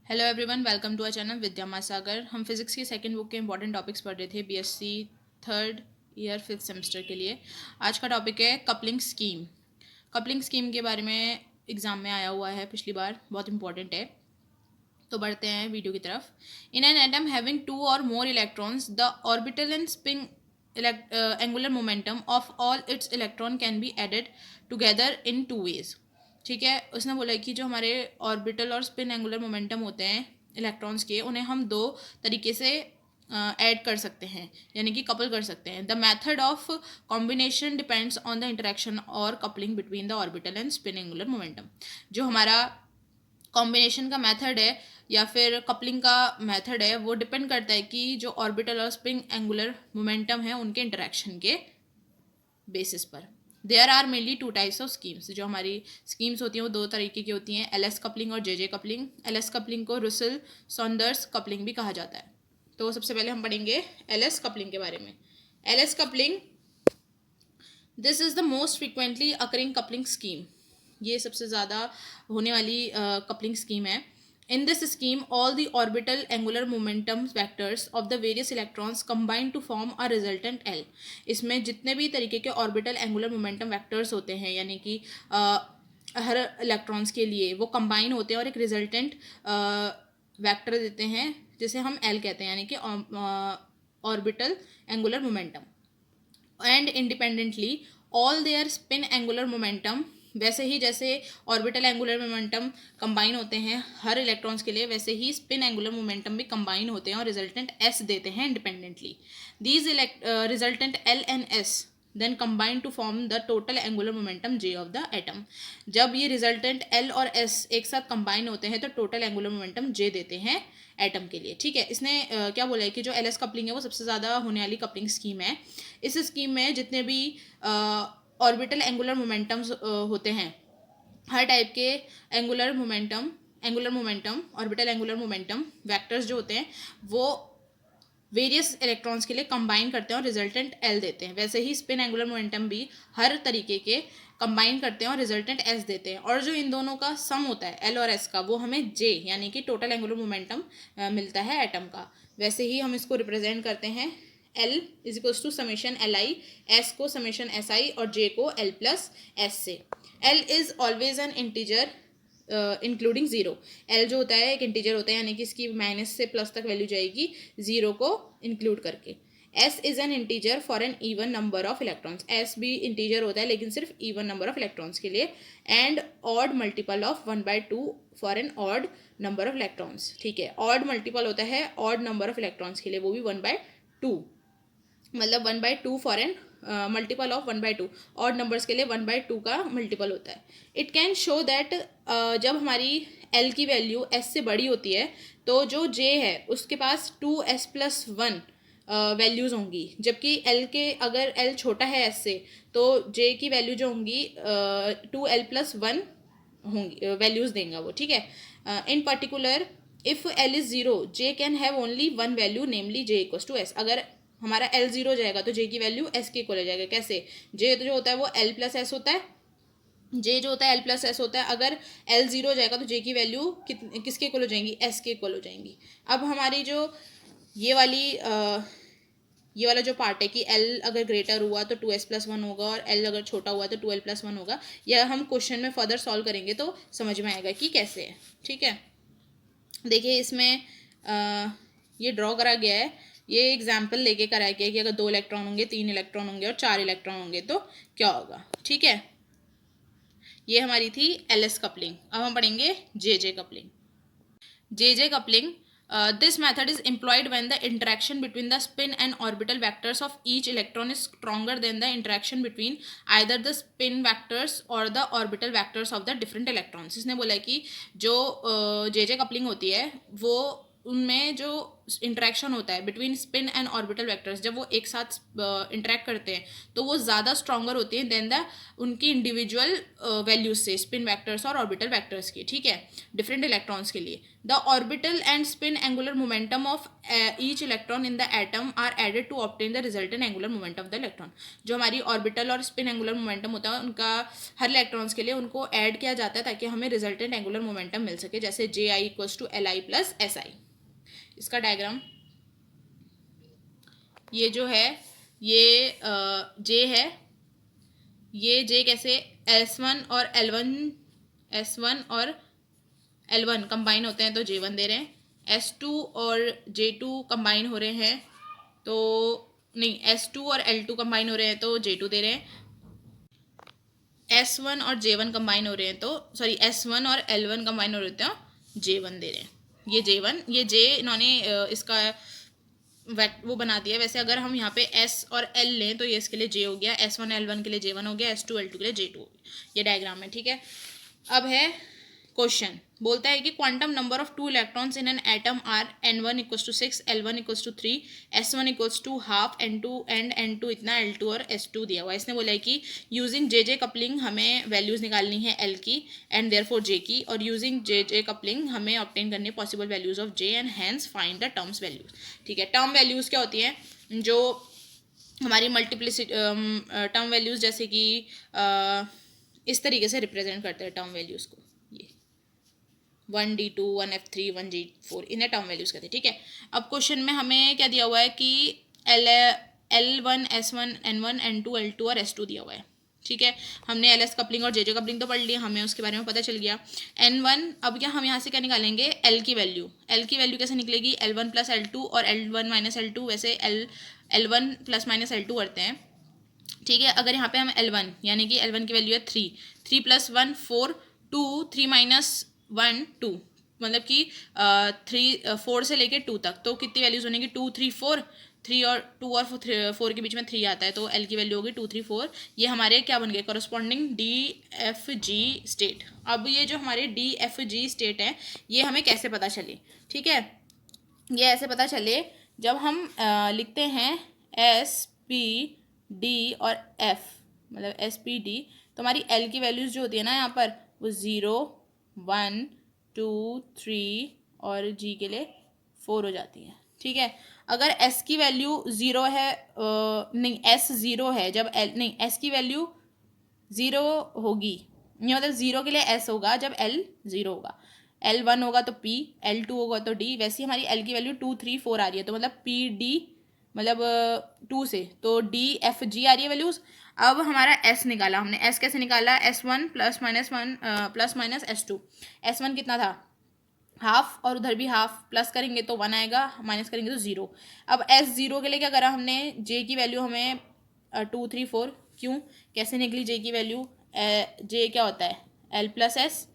Hello everyone, welcome to our channel Vidya Mahasagar. हम physics की second book के इंपॉर्टेंट टॉपिक्स पढ़ रहे थे BSc third year fifth semester के लिए। आज का टॉपिक है कपलिंग स्कीम। कपलिंग स्कीम के बारे में एग्जाम में आया हुआ है पिछली बार, बहुत इंपॉर्टेंट है। तो बढ़ते हैं वीडियो की तरफ। In an atom having two और more electrons the orbital and spin angular momentum of all its electron can be added together in two ways. ठीक है, उसने बोला कि जो हमारे ऑर्बिटल और स्पिन एंगुलर मोमेंटम होते हैं इलेक्ट्रॉन्स के, उन्हें हम दो तरीके से ऐड कर सकते हैं, यानी कि कपल कर सकते हैं। The method of combination depends on the interaction और coupling between the orbital and spin angular momentum. जो हमारा कॉम्बिनेशन का मेथड है या फिर कपलिंग का मेथड है, वो डिपेंड करता है कि जो ऑर्बिटल और स्पिन एंगुलर मोमेंटम है उनके इंटरेक्शन के बेसिस पर। There are mainly two types of schemes. जो हमारी स्कीम्स होती हैं वो दो तरीके की होती हैं, एलएस कपलिंग और जेजे कपलिंग। एलएस कपलिंग को रुसेल सॉन्डर्स कपलिंग भी कहा जाता है। तो सबसे पहले हम पढ़ेंगे एलएस कपलिंग के बारे में। LS coupling, this is the most frequently occurring coupling scheme. ये सबसे ज़्यादा होने वाली कपलिंग स्कीम है। In this scheme, all the orbital angular momentum vectors of the various electrons combine to form a resultant L. इसमें जितने भी तरीके के ऑर्बिटल एंगुलर मोमेंटम वेक्टर्स होते हैं, यानी कि हर इलेक्ट्रॉन्स के लिए वो कंबाइन होते हैं और एक रिजल्टेंट वेक्टर देते हैं जिसे हम L कहते हैं, यानी कि orbital angular momentum. And independently all their spin angular momentum, वैसे ही जैसे ऑर्बिटल एंगुलर मोमेंटम कंबाइन होते हैं हर इलेक्ट्रॉन्स के लिए, वैसे ही स्पिन एंगुलर मोमेंटम भी कंबाइन होते हैं और रिजल्टेंट एस देते हैं independently. These resultant L and S then combine to form the total angular momentum J of the atom. जब ये रिजल्टेंट एल और एस एक साथ कंबाइन होते हैं तो टोटल एंगुलर मोमेंटम जे देते हैं एटम के लिए। ठीक है, इसने क्या बोला है कि जो एलएस कपलिंग है वो सबसे ज़्यादा होने वाली कपलिंग स्कीम है। इस स्कीम में जितने भी ऑर्बिटल एंगुलर मोमेंटम्स होते हैं, हर टाइप के angular momentum orbital angular momentum vectors जो होते हैं वो वेरियस इलेक्ट्रॉन्स के लिए कंबाइन करते हैं और रिजल्टेंट एल देते हैं। वैसे ही स्पिन एंगुलर मोमेंटम भी हर तरीके के कंबाइन करते हैं और रिजल्टेंट एस देते हैं। और जो इन दोनों का सम होता है एल और एस का, वो हमें जे यानी कि टोटल एंगुलर मोमेंटम मिलता है एटम का। वैसे ही हम इसको रिप्रेजेंट करते हैं L is equals to summation L I, S को समेशन एस आई और जे को एल प्लस एस से। L is always an integer including zero. L जो होता है एक इंटीजर होता है, यानी कि इसकी माइनस से प्लस तक वैल्यू जाएगी जीरो को इंक्लूड करके। S is an integer for an even number of electrons. S भी इंटीजर होता है लेकिन सिर्फ इवन नंबर ऑफ इलेक्ट्रॉन्स के लिए। And odd multiple of 1/2 for an odd number of electrons. ठीक है, ऑड मल्टीपल होता है ऑड नंबर ऑफ इलेक्ट्रॉन्स के लिए, वो भी 1/2, मतलब 1/2 for an multiple of 1/2। Odd numbers के लिए 1/2 का मल्टीपल होता है। इट कैन शो दैट जब हमारी एल की वैल्यू एस से बड़ी होती है तो जो जे है उसके पास 2s+1 वैल्यूज़ होंगी, जबकि एल के अगर एल छोटा है एस से तो जे की वैल्यू जो होंगी 2l+1 होंगी, वैल्यूज़ देंगे वो। ठीक है, in particular if L is zero J can have only one value namely J equals to S. अगर हमारा एल ज़ीरो जाएगा तो जे की वैल्यू एस के इक्वल हो जाएगा। कैसे? जे जो होता है वो एल प्लस एस होता है, जे जो होता है एल प्लस एस होता है। अगर एल ज़ीरो जाएगा तो जे की वैल्यू किसके इक्वल हो जाएंगी? एस के इक्वल हो जाएंगी। अब हमारी जो ये वाला जो पार्ट है कि एल अगर ग्रेटर हुआ तो 2s+1 होगा और एल अगर छोटा हुआ तो 2l+1 होगा, यह हम क्वेश्चन में फर्दर सॉल्व करेंगे तो समझ में आएगा कि कैसे है। ठीक है, देखिए इसमें ये ड्रॉ करा गया है, ये एग्जाम्पल लेके कराया गया है कि अगर 2 इलेक्ट्रॉन होंगे, 3 इलेक्ट्रॉन होंगे और 4 इलेक्ट्रॉन होंगे तो क्या होगा। ठीक है, ये हमारी थी एलएस कपलिंग। अब हम पढ़ेंगे JJ coupling. JJ coupling, this method is employed when the interaction between the spin and orbital vectors of each electron is stronger than the interaction between either the spin vectors or the orbital vectors of the different electrons। इसने बोला कि जो JJ coupling होती है वो उनमें जो interaction होता है between spin and orbital vectors, जब वो एक साथ इंटरेक्ट करते हैं तो वो ज़्यादा स्ट्रॉन्गर होते हैं देन द उनकी इंडिविजुअल वैल्यूज से, स्पिन वेक्टर्स और ऑर्बिटल वेक्टर्स की, ठीक है, डिफरेंट इलेक्ट्रॉन्स के लिए। The orbital and spin angular momentum of each electron in the atom are added to obtain the resultant angular momentum of the electron. जो हमारी orbital और स्पिन एंगुलर मोमेंटम होता है उनका हर इलेक्ट्रॉन्स के लिए उनको ऐड किया जाता है ताकि हमें रिजल्टेंट एंगुलर मोमेंटम मिल सके, जैसे J I equals to L I plus S I. इसका डायग्राम ये जो है ये जे है, ये जे कैसे S1 और L1, S1 और L1 कंबाइन होते हैं तो J1 दे रहे हैं, S2 और J2 कंबाइन हो रहे हैं तो नहीं, S2 और L2 कंबाइन हो रहे हैं तो J2 दे रहे हैं, S1 और J1 कंबाइन हो रहे हैं तो सॉरी S1 और L1 कंबाइन हो रहे हैं तो J1 दे रहे हैं। ये J1, ये J इन्होंने इसका वो बना दिया है। वैसे अगर हम यहाँ पे S और L लें तो ये इसके लिए J हो गया, S1 L1 के लिए J1 हो गया, S2 L2 के लिए J2 हो गया। ये डायग्राम है, ठीक है। अब है क्वेश्चन, बोलता है कि quantum number of two electrons in an atom are N1 equals to 6, L1 equals to 3, S1 equals to half, N2 and N2 इतना, L2 और S2 दिया हुआ है। इसने बोला है कि यूजिंग JJ कपलिंग हमें वैल्यूज निकालनी है L की एंड देयरफॉर J की, और यूजिंग JJ कपलिंग हमें ऑब्टेन करनी है possible values of J and hence find the terms values, ठीक है। टर्म वैल्यूज क्या होती हैं, जो हमारी मल्टीप्लिसिटी टर्म वैल्यूज जैसे कि इस तरीके से रिप्रेजेंट करते हैं टर्म वैल्यूज को, ये 1D2, 1F3, 1G4, इन्हें टर्म वैल्यूज कहते हैं, ठीक है। अब क्वेश्चन में हमें क्या दिया हुआ है कि L1, S1, N1, N2, L2 और S2 दिया हुआ है, ठीक है। हमने LS कपलिंग और JJ कपलिंग तो पढ़ लिया, हमें उसके बारे में पता चल गया। N1, अब क्या हम यहाँ से क्या निकालेंगे, L की वैल्यू। L की वैल्यू कैसे निकलेगी, L1 प्लस L2 और L1 माइनस L2, वैसे L1 प्लस माइनस L2 करते हैं, ठीक है। अगर यहाँ पे हम L1 यानी कि L1 की वैल्यू है 3, 3 प्लस 1 4, 2, 3 माइनस 1 2, मतलब कि 4 से लेके 2 तक, तो कितनी वैल्यूज बनेगी, 2 3 4, 3 और 2 और 4 के बीच में 3 आता है तो L की वैल्यू होगी 2 3 4। ये हमारे क्या बन गए, करस्पॉन्डिंग DFG स्टेट। अब ये जो हमारे DFG स्टेट है ये हमें कैसे पता चले, ठीक है। ये ऐसे पता चले जब हम लिखते हैं SP D और F, मतलब SPD, तो हमारी L की वैल्यूज जो होती है ना यहाँ पर वो 0 1 2 3 और G के लिए 4 हो जाती है, ठीक है। अगर S की वैल्यू 0 है, नहीं S 0 है जब L, नहीं S की वैल्यू 0 होगी, ये मतलब 0 के लिए S होगा जब L 0 होगा, L1 होगा तो P, L2 होगा तो D। वैसे हमारी L की वैल्यू 2 3 4 आ रही है तो मतलब PD, मतलब 2 से तो DFG आ रही है वैल्यूज़। अब हमारा S निकाला हमने, S कैसे निकाला, S1 plus minus S2। S1 कितना था, हाफ, और उधर भी हाफ, प्लस करेंगे तो 1 आएगा, माइनस करेंगे तो 0। अब S0 के लिए क्या करा हमने, J की वैल्यू हमें 2 3 4, क्यों कैसे निकली J की वैल्यू, J क्या होता है L प्लस S।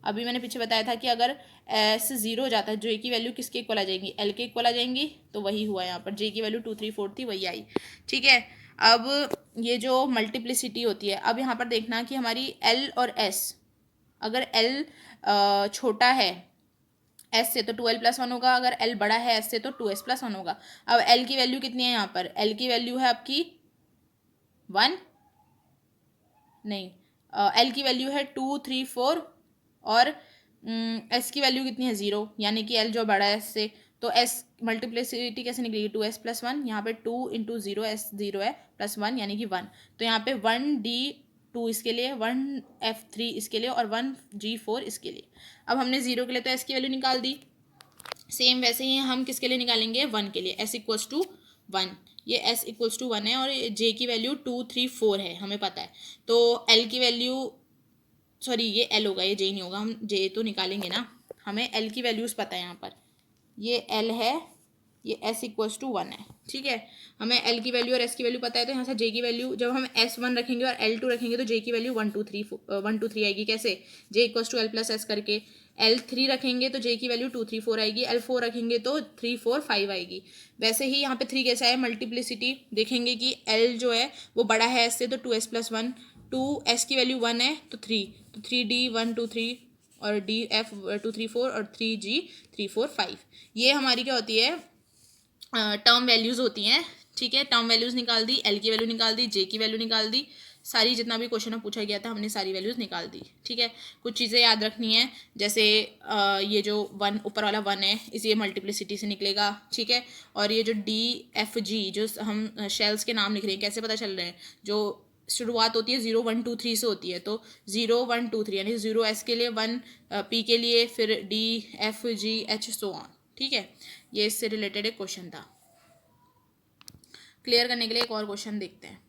अभी मैंने पीछे बताया था कि अगर S 0 हो जाता है J की वैल्यू किसके इक्वल आ जाएंगी, L के इक्वल आ जाएंगी, तो वही हुआ यहाँ पर, J की वैल्यू 2 3 4 थी वही आई, ठीक है। अब ये जो मल्टीप्लिसिटी होती है, अब यहाँ पर देखना कि हमारी L और S, अगर L छोटा है S से तो 2L प्लस 1 होगा, अगर L बड़ा है S से तो 2S प्लस 1 होगा। अब L की वैल्यू कितनी है यहाँ पर, L की वैल्यू है आपकी 1, नहीं L की वैल्यू है 2 3 4 और S की वैल्यू कितनी है 0, यानी कि L जो बड़ा है S से, तो S मल्टीप्लिसिटी कैसे निकलेगी, 2S प्लस 1, यहाँ पे 2 इंटू 0, S 0 है प्लस 1 यानी कि 1, तो यहाँ पे 1D2 इसके लिए, 1F3 इसके लिए और 1G4 इसके लिए। अब हमने 0 के लिए तो S की वैल्यू निकाल दी, सेम वैसे ही हम किसके लिए निकालेंगे, 1 के लिए, S इक्वल्स टू 1, ये S इक्वल्स टू 1 है और J की वैल्यू 2 3 4 है हमें पता है, तो L की वैल्यू, सॉरी ये L होगा, ये J नहीं होगा, हम J तो निकालेंगे ना, हमें L की वैल्यूज़ पता है यहाँ पर, ये L है, ये S इक्वल्स टू 1 है, ठीक है। हमें L की वैल्यू और S की वैल्यू पता है तो यहाँ से J की वैल्यू, जब हम S1 रखेंगे और L2 रखेंगे तो J की वैल्यू 1 2 3 आएगी, कैसे, J equals to L plus S करके। L3 रखेंगे तो J की वैल्यू 2 3 4 आएगी, L4 रखेंगे तो 3 4 5 आएगी। वैसे ही यहाँ पे 3 कैसा है, मल्टीप्लिसिटी देखेंगे कि L जो है वो बड़ा है S से तो 2S प्लस 1, 2S की वैल्यू 1 है तो 3, तो 3D 1 2 3 और DF 2 3 4 और 3G 3 4 5। ये हमारी क्या होती है, टर्म वैल्यूज़ होती हैं, ठीक है, टर्म वैल्यूज़ निकाल दी, एल की वैल्यू निकाल दी, जे की वैल्यू निकाल दी, सारी जितना भी क्वेश्चन में पूछा गया था हमने सारी वैल्यूज़ निकाल दी, ठीक है। कुछ चीज़ें याद रखनी है, जैसे ये जो वन ऊपर वाला वन है इसे ये मल्टीप्लिसिटी से निकलेगा, ठीक है। और ये जो डी एफ जी जो हम शेल्स के नाम लिख रहे हैं कैसे पता चल रहे हैं, जो शुरुआत होती है 0 1 2 3 से होती है, तो 0 1 2 3 यानी 0 एस के लिए, 1 पी के लिए, फिर D F G H so on, ठीक है। ये इससे रिलेटेड एक क्वेश्चन था। क्लियर करने के लिए एक और क्वेश्चन देखते हैं।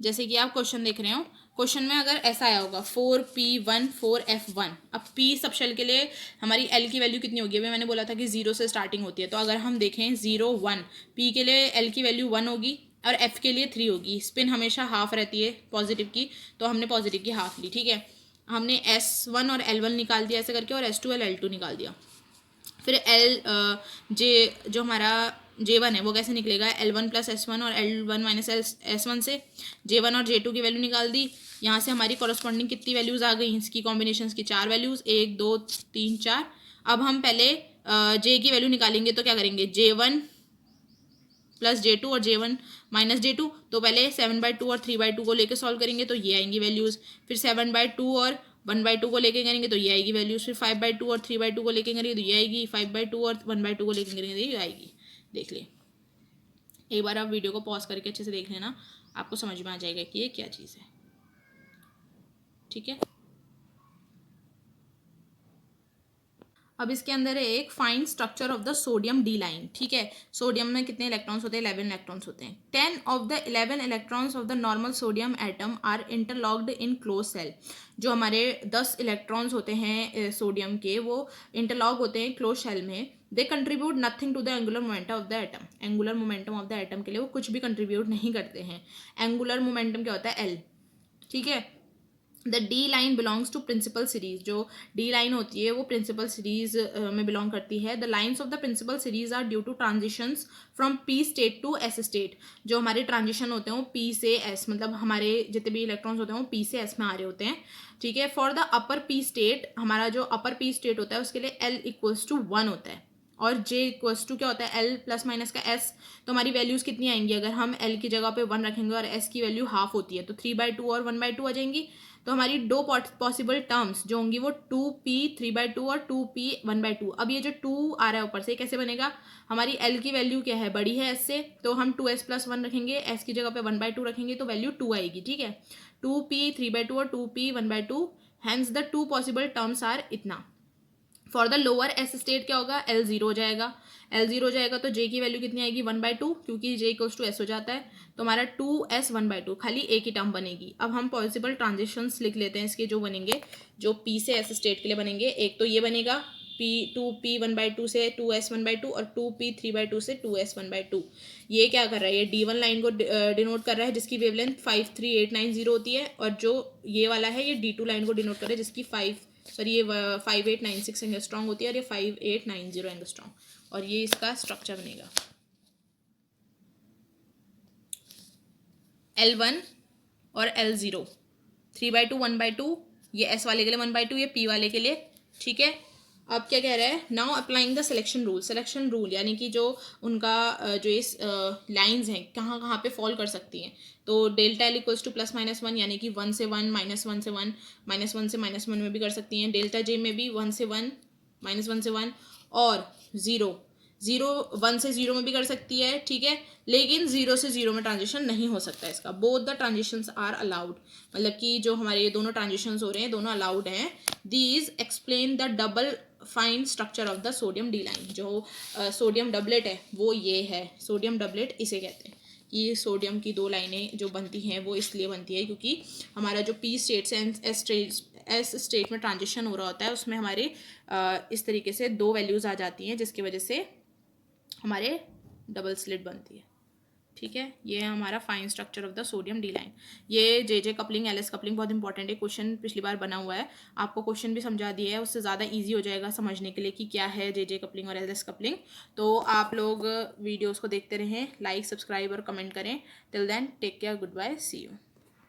जैसे कि आप क्वेश्चन देख रहे हो, क्वेश्चन में अगर ऐसा आया होगा 4P1 4F1, अब P सब शेल के लिए हमारी L की वैल्यू कितनी होगी, अभी मैंने बोला था कि 0 से स्टार्टिंग होती है, तो अगर हम देखें 0 1, P के लिए L की वैल्यू 1 होगी और F के लिए 3 होगी। स्पिन हमेशा हाफ रहती है पॉजिटिव की, तो हमने पॉजिटिव की हाफ ली, ठीक है। हमने S1 और L1 निकाल दिया ऐसे करके, और S2 और L2 निकाल दिया। फिर जे जो हमारा J1 है वो कैसे निकलेगा, L1 प्लस S1 और L1 माइनस S1 से J1 और J2 की वैल्यू निकाल दी। यहाँ से हमारी कॉरस्पॉन्डिंग कितनी वैल्यूज़ आ गई इसकी, कॉम्बिनेशंस की 4 वैल्यूज़, 1 2 3 4। अब हम पहले J की वैल्यू निकालेंगे, तो क्या करेंगे, J1 प्लस J2 और J1 माइनस J2, तो पहले 7/2 और 3/2 को लेकर सॉल्व करेंगे तो ये आएंगी वैल्यूज़। फिर 7/2 और 1/2 को लेके करेंगे तो ये आएगी वैल्यूज़। फिर 5/2 और 3/2 को लेके करेंगे तो ये आएगी, 5/2 और 1/2 को लेके करेंगे तो ये आएगी। देख लिए, एक बार आप वीडियो को पॉज करके अच्छे से देख लेना, आपको समझ में आ जाएगा कि ये क्या चीज़ है, ठीक है। अब इसके अंदर है एक fine structure of the sodium D line, ठीक है। सोडियम में कितने इलेक्ट्रॉन्स होते हैं, 11 इलेक्ट्रॉन्स होते हैं। 10 of the 11 electrons of the normal sodium atom are interlocked in close shell. जो हमारे 10 इलेक्ट्रॉन्स होते हैं सोडियम के, वो इंटरलॉक होते हैं क्लोज सेल में। They contribute nothing to the angular momentum of the atom. Angular momentum of the atom के लिए वो कुछ भी कंट्रीब्यूट नहीं करते हैं। एंगुलर मोमेंटम क्या होता है, एल, ठीक है। The D line belongs to principal series. जो डी लाइन होती है वो प्रिंसिपल सीरीज में बिलोंग करती है। The lines of the principal series are due to transitions from P state to S state. जो हमारे ट्रांजिशन होते हैं वो पी से एस, मतलब हमारे जितने भी इलेक्ट्रॉन्स होते हैं वो पी से एस में आ रहे होते हैं, ठीक है। For the upper P state, हमारा जो अपर पी स्टेट होता है उसके लिए एल इक्वल्स टू 1 होता है, और J इक्वल्स टू क्या होता है, L प्लस माइनस का S। तो हमारी वैल्यूज़ कितनी आएंगी, अगर हम L की जगह पे 1 रखेंगे और S की वैल्यू हाफ होती है तो 3/2 और 1/2 आ जाएंगी। तो हमारी दो पॉसिबल टर्म्स जो होंगी वो 2P 3/2 और 2P 1/2। अब ये जो 2 आ रहा है ऊपर से कैसे बनेगा, हमारी L की वैल्यू क्या है, बड़ी है S से, तो हम 2S प्लस 1 रखेंगे, S की जगह पे 1/2 रखेंगे तो वैल्यू 2 आएगी, ठीक है। 2P 3/2 और 2P 1/2, hence the two possible terms are इतना। For the lower S state क्या होगा, L 0 हो जाएगा। L 0 हो जाएगा तो J की वैल्यू कितनी आएगी, 1/2, क्योंकि J इक्वल्स टू S हो जाता है, तो हमारा 2S 1/2, खाली एक ही टर्म बनेगी। अब हम पॉसिबल ट्रांजिशंस लिख लेते हैं इसके, जो बनेंगे, जो P से S स्टेट के लिए बनेंगे। एक तो ये बनेगा P 1/2 से 2S 1/2 और 2P 3/2 से 2S 1/2। ये क्या कर रहा है, ये D1 लाइन को डिनोट कर रहा है जिसकी वेवलेंथ 53890 होती है, और जो ये वाला है ये D2 लाइन को डिनोट कर रहा है जिसकी 5896 एंगस्ट्रॉन्ग होती है, और ये 5890 एंगस्ट्रॉन्ग, और ये इसका स्ट्रक्चर बनेगा। L1 और L0 3/2 1/2, ये S वाले के लिए 1/2, ये P वाले के लिए, ठीक है। अब क्या कह रहा है, now applying the selection rule. Selection rule यानी कि जो उनका जो इस लाइंस हैं कहाँ कहाँ पे फॉल कर सकती हैं, तो delta L equals two plus minus 1, यानी कि 1 से 1, -1 से 1, -1 से -1 में भी कर सकती हैं। डेल्टा J में भी 1 से 1, -1 से 1, और 1 से 0 में भी कर सकती है, ठीक है। लेकिन 0 से 0 में ट्रांजिशन नहीं हो सकता इसका। Both the transitions are allowed, मतलब कि जो हमारे ये दोनों ट्रांजिशंस हो रहे हैं दोनों अलाउड हैं। These explain the double fine structure of the sodium D line. जो सोडियम डबलेट है वो ये है, सोडियम डबलेट इसे कहते हैं। कि सोडियम की दो लाइनें जो बनती हैं वो इसलिए बनती है क्योंकि हमारा जो पी स्टेट से एस स्टेट में ट्रांजिशन हो रहा होता है उसमें हमारे इस तरीके से दो वैल्यूज़ आ जाती हैं जिसकी वजह से हमारे डबल स्लिट बनती है, ठीक है। ये है हमारा fine structure of the sodium D line. ये J coupling L S coupling बहुत इंपॉर्टेंट है, क्वेश्चन पिछली बार बना हुआ है, आपको क्वेश्चन भी समझा दिया है, उससे ज़्यादा इजी हो जाएगा समझने के लिए कि क्या है जे कपलिंग और एल एस कपलिंग। तो आप लोग वीडियोज़ को देखते रहें, लाइक सब्सक्राइब और कमेंट करें। Till then take care, good bye, see you.